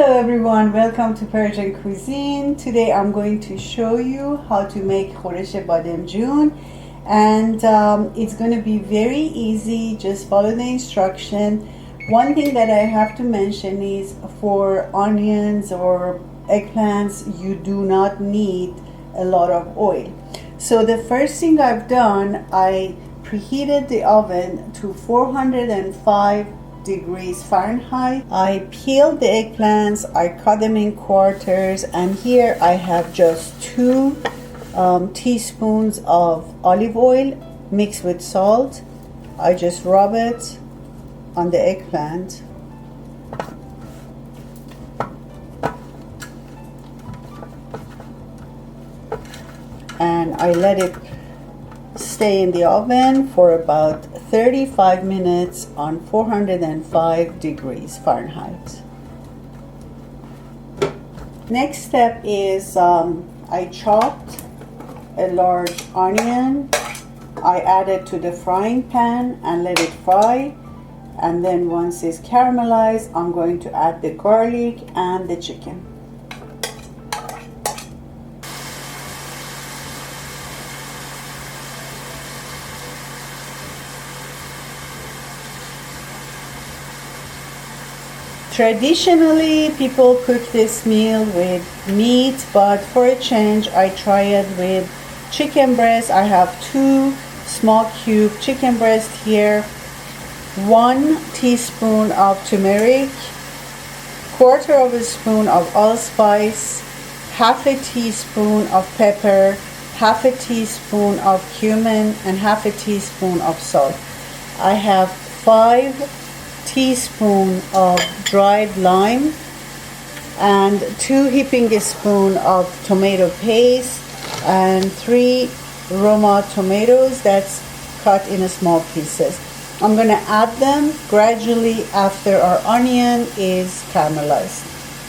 Hello everyone, welcome to Persian Cuisine. Today I'm going to show you how to make Khoresht Bademjan, and it's going to be very easy. Just follow the instruction. One thing that I have to mention is for onions or eggplants, you do not need a lot of oil. So the first thing I've done, I preheated the oven to 405 degrees Fahrenheit. I peeled the eggplants, I cut them in quarters, and here I have just 2 teaspoons of olive oil mixed with salt. I just rub it on the eggplant. And I let it stay in the oven for about 35 minutes on 405 degrees Fahrenheit. Next step is I chopped a large onion. I add it to the frying pan and let it fry. And then once it's caramelized, I'm going to add the garlic and the chicken. Traditionally, people cook this meal with meat, but for a change, I try it with chicken breast. I have 2 small cube chicken breast here, 1 teaspoon of turmeric, 1/4 of a spoon of allspice, 1/2 teaspoon of pepper, 1/2 teaspoon of cumin, and 1/2 teaspoon of salt. I have 5 teaspoons of dried lime and 2 heaping spoons of tomato paste and 3 Roma tomatoes that's cut in small pieces. I'm going to add them gradually after our onion is caramelized.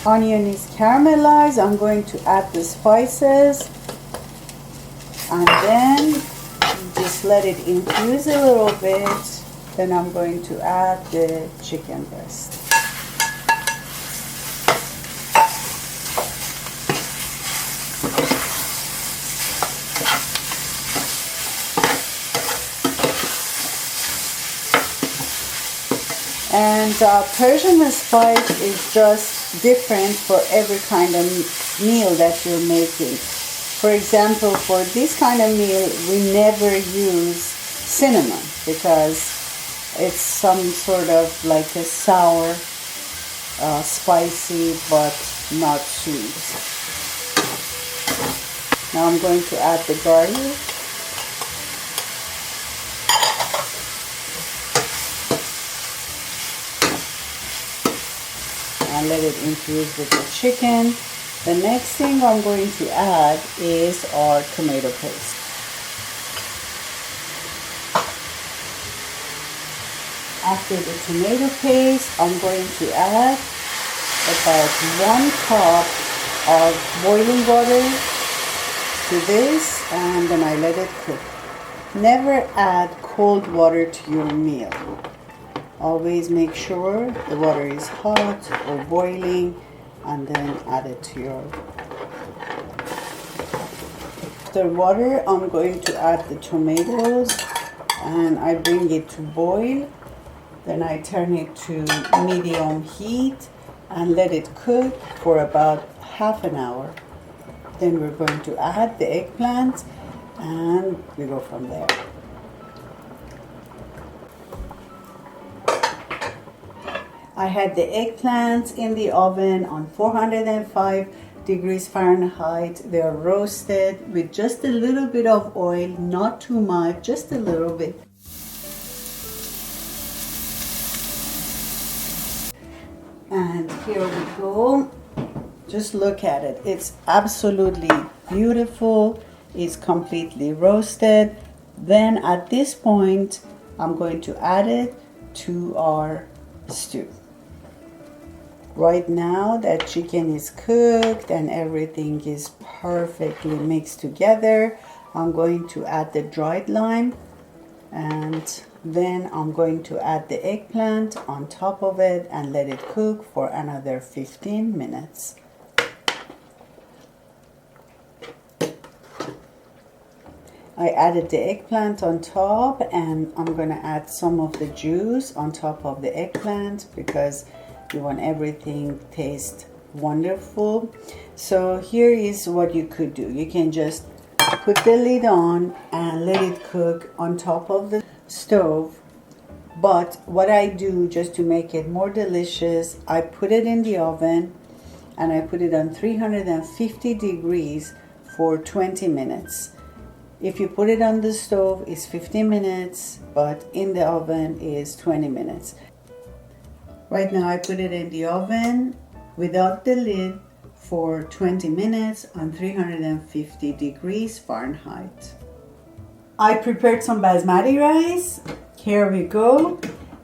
Onion is caramelized. I'm going to add the spices and then just let it infuse a little bit. Then I'm going to add the chicken breast. And Persian spice is just different for every kind of meal that you're making. For example, for this kind of meal, we never use cinnamon because it's some sort of like a sour, spicy, but not sweet. Now I'm going to add the garlic. And let it infuse with the chicken. The next thing I'm going to add is our tomato paste. After the tomato paste, I'm going to add about 1 cup of boiling water to this, and then I let it cook. Never add cold water to your meal. Always make sure the water is hot or boiling, and then add it to your. After water, I'm going to add the tomatoes, and I bring it to boil. Then I turn it to medium heat and let it cook for about half an hour. Then we're going to add the eggplant and we go from there. I had the eggplants in the oven on 405 degrees Fahrenheit. They're roasted with just a little bit of oil, not too much, just a little bit. And here we go. Just look at it. It's absolutely beautiful. It's completely roasted. Then at this point, I'm going to add it to our stew. Right now that chicken is cooked and everything is perfectly mixed together, I'm going to add the dried lime and Then I'm going to add the eggplant on top of it and let it cook for another 15 minutes. I added the eggplant on top, and I'm going to add some of the juice on top of the eggplant because you want everything taste wonderful. So here is what you could do. You can just put the lid on and let it cook on top of the stove. But what I do, just to make it more delicious, I put it in the oven and I put it on 350 degrees for 20 minutes. If you put it on the stove, it's 15 minutes, but in the oven is 20 minutes. Right now I put it in the oven without the lid for 20 minutes on 350 degrees Fahrenheit. I prepared some basmati rice. Here we go.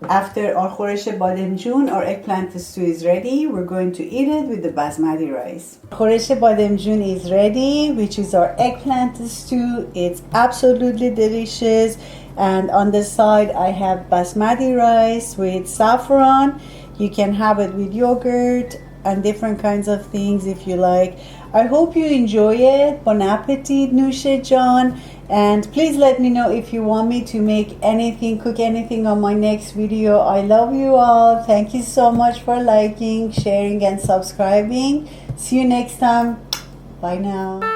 After our Khoresht Bademjan, our eggplant stew is ready. We're going to eat it with the basmati rice. Khoresht Bademjan is ready, which is our eggplant stew. It's absolutely delicious. And on the side, I have basmati rice with saffron. You can have it with yogurt and different kinds of things if you like. I hope you enjoy it. Bon appetit, Nushe John. And please let me know if you want me to make anything, cook anything on my next video. I love you all. Thank you so much for liking, sharing, and subscribing. See you next time. Bye now.